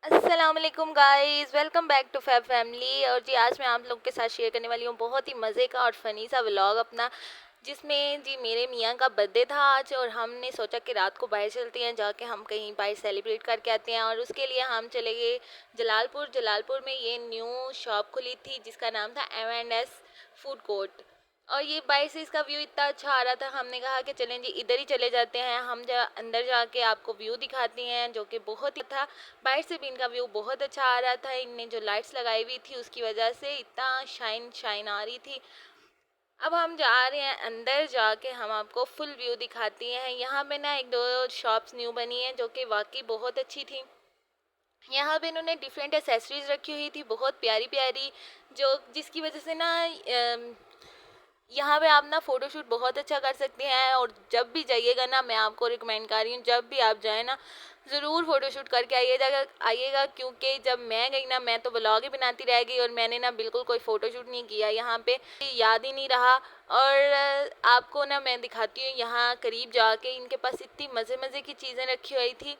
अस्सलाम वालेकुम guys, welcome back to fab family. और जी आज मैं आप लोग के साथ शेयर करने वाली हूँ बहुत ही मज़े का और फ़नी सा व्लॉग अपना, जिसमें जी मेरे मियाँ का बर्थडे था आज और हमने सोचा कि रात को बाहर चलते हैं, जाके हम कहीं बाहर सेलिब्रेट करके आते हैं। और उसके लिए हम चले गए जलालपुर में ये न्यू शॉप खुली थी जिसका नाम था M&S फूड कोर्ट। और ये बाहर से इसका व्यू इतना अच्छा आ रहा था, हमने कहा कि चलें जी इधर ही चले जाते हैं। हम अंदर जाके आपको व्यू दिखाते हैं जो कि बहुत ही था। बाहर से भी इनका व्यू बहुत अच्छा आ रहा था, इनने जो लाइट्स लगाई हुई थी उसकी वजह से इतना शाइन शाइन आ रही थी। अब हम जा रहे हैं अंदर, जाके हम आपको फुल व्यू दिखाती हैं। यहाँ पे ना एक दो शॉप्स न्यू बनी हैं जो कि वाकई बहुत अच्छी थी। यहाँ पे इन्होंने डिफरेंट एसेसरीज रखी हुई थी बहुत प्यारी प्यारी, जो जिसकी वजह से ना यहाँ पे आप ना फ़ोटोशूट बहुत अच्छा कर सकते हैं। और जब भी जाइएगा ना, मैं आपको रिकमेंड कर रही हूँ, जब भी आप जाए ना ज़रूर फ़ोटोशूट करके आइएगा, क्योंकि जब मैं गई ना, मैं तो ब्लॉग ही बनाती रह गई और मैंने ना बिल्कुल कोई फ़ोटोशूट नहीं किया यहाँ पे, याद ही नहीं रहा। और आपको ना मैं दिखाती हूँ यहाँ करीब जाके, इनके पास इतनी मज़े मज़े की चीज़ें रखी हुई थी,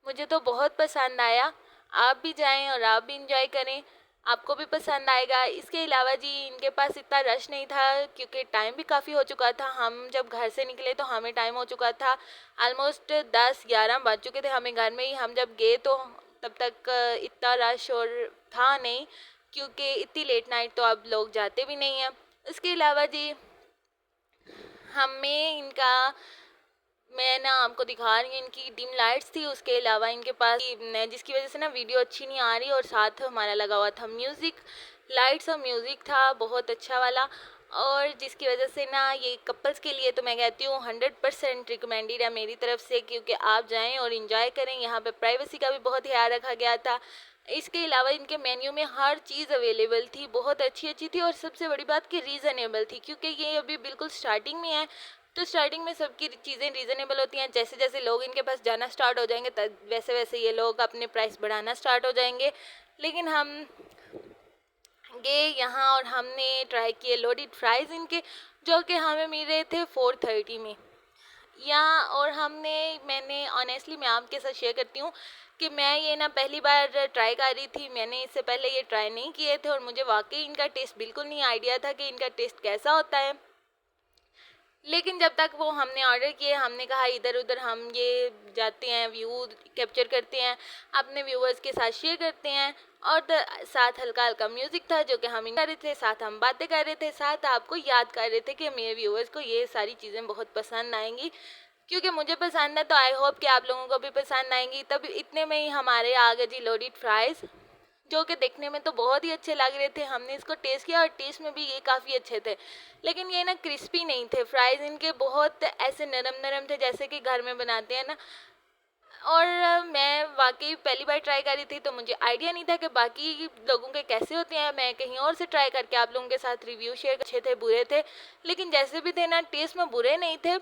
मुझे तो बहुत पसंद आया। आप भी जाएं और आप भी इंजॉय करें, आपको भी पसंद आएगा। इसके अलावा जी इनके पास इतना रश नहीं था क्योंकि टाइम भी काफ़ी हो चुका था। हम जब घर से निकले तो हमें टाइम हो चुका था, ऑलमोस्ट 10-11 बज चुके थे हमें घर में ही। हम जब गए तो तब तक इतना रश और था नहीं, क्योंकि इतनी लेट नाइट तो अब लोग जाते भी नहीं हैं। इसके अलावा जी हमें इनका, मैं ना आपको दिखा रही हूँ, इनकी डिम लाइट्स थी। उसके अलावा इनके पास जिसकी वजह से ना वीडियो अच्छी नहीं आ रही, और साथ हमारा लगा हुआ था म्यूज़िक, लाइट्स और म्यूज़िक था बहुत अच्छा वाला। और जिसकी वजह से ना ये कपल्स के लिए तो मैं कहती हूँ 100% रिकमेंडेड है मेरी तरफ से, क्योंकि आप जाएं और इन्जॉय करें। यहाँ पे प्राइवेसी का भी बहुत ख्याल रखा गया था। इसके अलावा इनके मेन्यू में हर चीज़ अवेलेबल थी, बहुत अच्छी अच्छी थी, और सबसे बड़ी बात कि रीज़नेबल थी, क्योंकि ये अभी बिल्कुल स्टार्टिंग में है। तो स्टार्टिंग में सबकी चीज़ें रीज़नेबल होती हैं, जैसे जैसे लोग इनके पास जाना स्टार्ट हो जाएंगे तब वैसे वैसे ये लोग अपने प्राइस बढ़ाना स्टार्ट हो जाएंगे। लेकिन हम गए यहाँ और हमने ट्राई किए लोडेड फ्राइज़ इनके, जो कि हमें मिल रहे थे 430 में यहाँ। और मैंने ऑनेस्टली मैं आपके साथ शेयर करती हूँ कि मैं ये ना पहली बार ट्राई कर रही थी, मैंने इससे पहले ये ट्राई नहीं किए थे, और मुझे वाकई इनका टेस्ट बिल्कुल नहीं आइडिया था कि इनका टेस्ट कैसा होता है। लेकिन जब तक वो हमने ऑर्डर किए, हमने कहा इधर उधर हम ये जाते हैं, व्यू कैप्चर करते हैं, अपने व्यूअर्स के साथ शेयर करते हैं। और साथ हल्का हल्का म्यूज़िक था जो कि हम कर रहे थे, साथ हम बातें कर रहे थे, साथ आपको याद कर रहे थे कि मेरे व्यूअर्स को ये सारी चीज़ें बहुत पसंद आएंगी, क्योंकि मुझे पसंद है। तो आई होप कि आप लोगों को भी पसंद आएंगी। तब इतने में ही हमारे आ गए जी लोडेड फ्राइज़, जो कि देखने में तो बहुत ही अच्छे लग रहे थे। हमने इसको टेस्ट किया और टेस्ट में भी ये काफ़ी अच्छे थे, लेकिन ये ना क्रिस्पी नहीं थे। फ्राइज़ इनके बहुत ऐसे नरम नरम थे जैसे कि घर में बनाते हैं ना। और मैं वाकई पहली बार ट्राई करी थी, तो मुझे आइडिया नहीं था कि बाकी लोगों के कैसे होते हैं। मैं कहीं और से ट्राई करके आप लोगों के साथ रिव्यू शेयर, अच्छे थे बुरे थे, लेकिन जैसे भी थे ना टेस्ट में बुरे नहीं थे,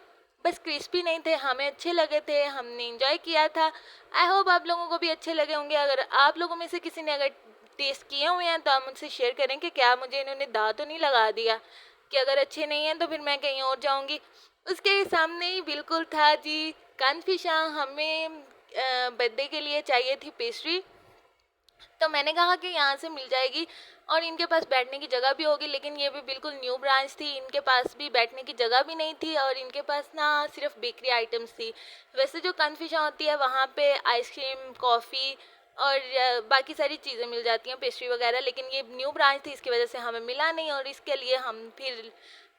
बस क्रिस्पी नहीं थे, हमें अच्छे लगे थे, हमने इंजॉय किया था। आई होप आप लोगों को भी अच्छे लगे होंगे। अगर आप लोगों में से किसी ने अगर टेस्ट किए हुए हैं तो आप मुझसे शेयर करें कि क्या मुझे इन्होंने दांव तो नहीं लगा दिया, कि अगर अच्छे नहीं हैं तो फिर मैं कहीं और जाऊंगी। उसके सामने ही बिल्कुल था जी कन्फिशा। हमें बर्थडे के लिए चाहिए थी पेस्ट्री, तो मैंने कहा कि यहाँ से मिल जाएगी और इनके पास बैठने की जगह भी होगी। लेकिन ये भी बिल्कुल न्यू ब्रांच थी, इनके पास भी बैठने की जगह भी नहीं थी, और इनके पास ना सिर्फ बेकरी आइटम्स थी। वैसे जो कन्फिशा होती है वहाँ पे आइसक्रीम, कॉफ़ी और बाकी सारी चीज़ें मिल जाती हैं, पेस्ट्री वगैरह, लेकिन ये न्यू ब्रांच थी, इसकी वजह से हमें मिला नहीं। और इसके लिए हम फिर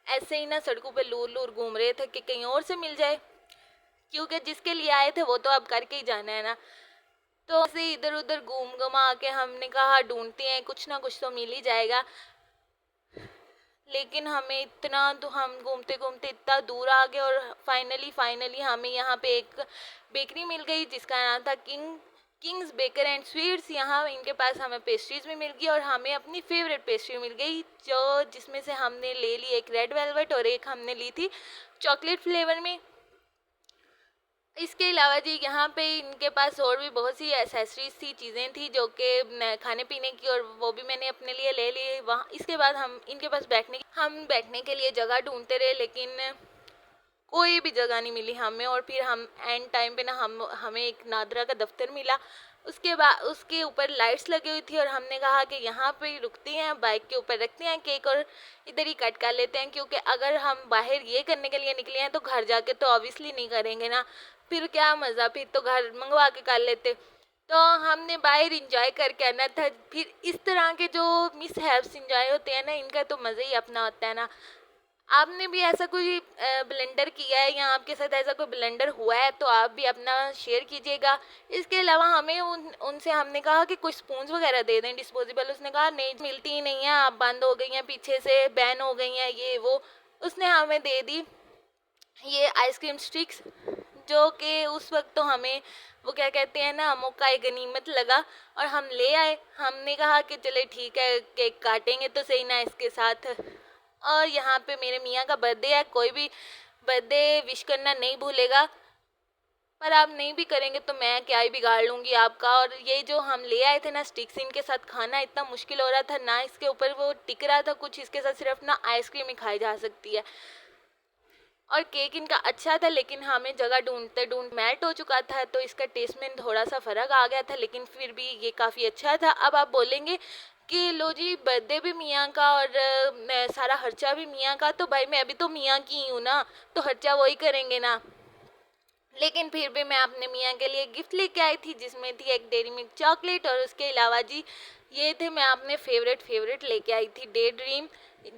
ऐसे ही ना सड़कों पे लूर लूर घूम रहे थे कि कहीं और से मिल जाए, क्योंकि जिसके लिए आए थे वो तो अब करके ही जाना है ना। तो ऐसे इधर उधर घूम घुमा के हमने कहा ढूंढते हैं, कुछ ना कुछ तो मिल ही जाएगा। लेकिन हमें इतना, तो हम घूमते घूमते इतना दूर आ गए और फाइनली हमें यहाँ पे एक बेकरी मिल गई जिसका नाम था किंग्स बेकर एंड स्वीट्स। यहाँ इनके पास हमें पेस्ट्रीज भी मिल गई और हमें अपनी फेवरेट पेस्ट्री मिल गई, जो जिसमें से हमने ले ली एक रेड वेलवेट और एक हमने ली थी चॉकलेट फ्लेवर में। इसके अलावा जी यहाँ पे इनके पास और भी बहुत सी एसेसरीज थी, चीज़ें थी जो कि खाने पीने की, और वो भी मैंने अपने लिए ले ली वहाँ। इसके बाद हम इनके पास हम बैठने के लिए जगह ढूंढते रहे, लेकिन कोई भी जगह नहीं मिली हमें। और फिर हम एंड टाइम पे ना हमें एक नादरा का दफ्तर मिला। उसके बाद उसके ऊपर लाइट्स लगी हुई थी और हमने कहा कि यहाँ पे ही रुकते हैं, बाइक के ऊपर रखते हैं केक और इधर ही कट कर लेते हैं, क्योंकि अगर हम बाहर ये करने के लिए निकले हैं तो घर जाके तो ऑब्वियसली नहीं करेंगे ना, फिर क्या मज़ा, फिर तो घर मंगवा के कर लेते। तो हमने बाहर इंजॉय करके आना था। फिर इस तरह के जो मिस हैप्स इंजॉय होते हैं ना, इनका तो मज़ा ही अपना होता है ना। आपने भी ऐसा कोई ब्लेंडर किया है या आपके साथ ऐसा कोई ब्लेंडर हुआ है तो आप भी अपना शेयर कीजिएगा। इसके अलावा हमें उनसे हमने कहा कि कुछ स्पून्स वगैरह दे दें डिस्पोजेबल। उसने कहा नहीं मिलती ही नहीं है, आप बंद हो गई हैं, पीछे से बैन हो गई हैं ये वो। उसने हमें दे दी ये आइसक्रीम स्टिक्स, जो कि उस वक्त तो हमें वो क्या कहते हैं ना, मौका गनीमत लगा और हम ले आए। हमने कहा कि चले ठीक है केक काटेंगे तो सही ना इसके साथ। और यहाँ पे मेरे मियाँ का बर्थडे है, कोई भी बर्थडे विश करना नहीं भूलेगा, पर आप नहीं भी करेंगे तो मैं क्या ही बिगाड़ लूँगी आपका। और ये जो हम ले आए थे ना स्टिक्स, इनके साथ खाना इतना मुश्किल हो रहा था ना, इसके ऊपर वो टिक रहा था कुछ, इसके साथ सिर्फ ना आइसक्रीम ही खाई जा सकती है। और केक इनका अच्छा था लेकिन हमें जगह ढूंढते ढूंढ मेल्ट हो चुका था, तो इसका टेस्ट में थोड़ा सा फ़र्क आ गया था, लेकिन फिर भी ये काफ़ी अच्छा था। अब आप बोलेंगे कि लो जी बर्थडे भी मियाँ का और सारा खर्चा भी मियाँ का, तो भाई मैं अभी तो मियाँ की हूँ ना, तो खर्चा वही करेंगे ना। लेकिन फिर भी मैं अपने मियाँ के लिए गिफ्ट लेके आई थी, जिसमें थी एक डेयरी मिल्क चॉकलेट और उसके अलावा जी ये थे मैं अपने फेवरेट लेके आई थी डे ड्रीम,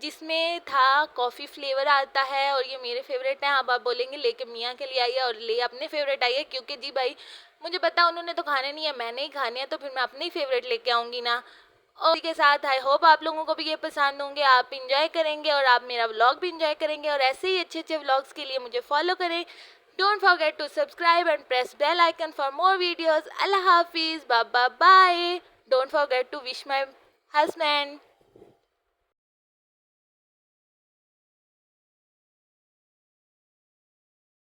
जिसमें था कॉफ़ी फ्लेवर आता है और ये मेरे फेवरेट हैं। अब आप बोलेंगे लेके मियाँ के लिए आई है और ले अपने फेवरेट आई है, क्योंकि जी भाई मुझे पता उन्होंने तो खाने नहीं है, मैंने ही खाने हैं, तो फिर मैं अपने ही फेवरेट लेके आऊँगी ना। और इसी के साथ आई होप आप लोगों को भी ये पसंद होंगे, आप इंजॉय करेंगे और आप मेरा व्लॉग भी इंजॉय करेंगे। और ऐसे ही अच्छे अच्छे व्लॉग्स के लिए मुझे फॉलो करें। Don't forget to subscribe and press bell icon for more videos. Allah Hafiz. Bye bye bye. Don't forget to wish my husband.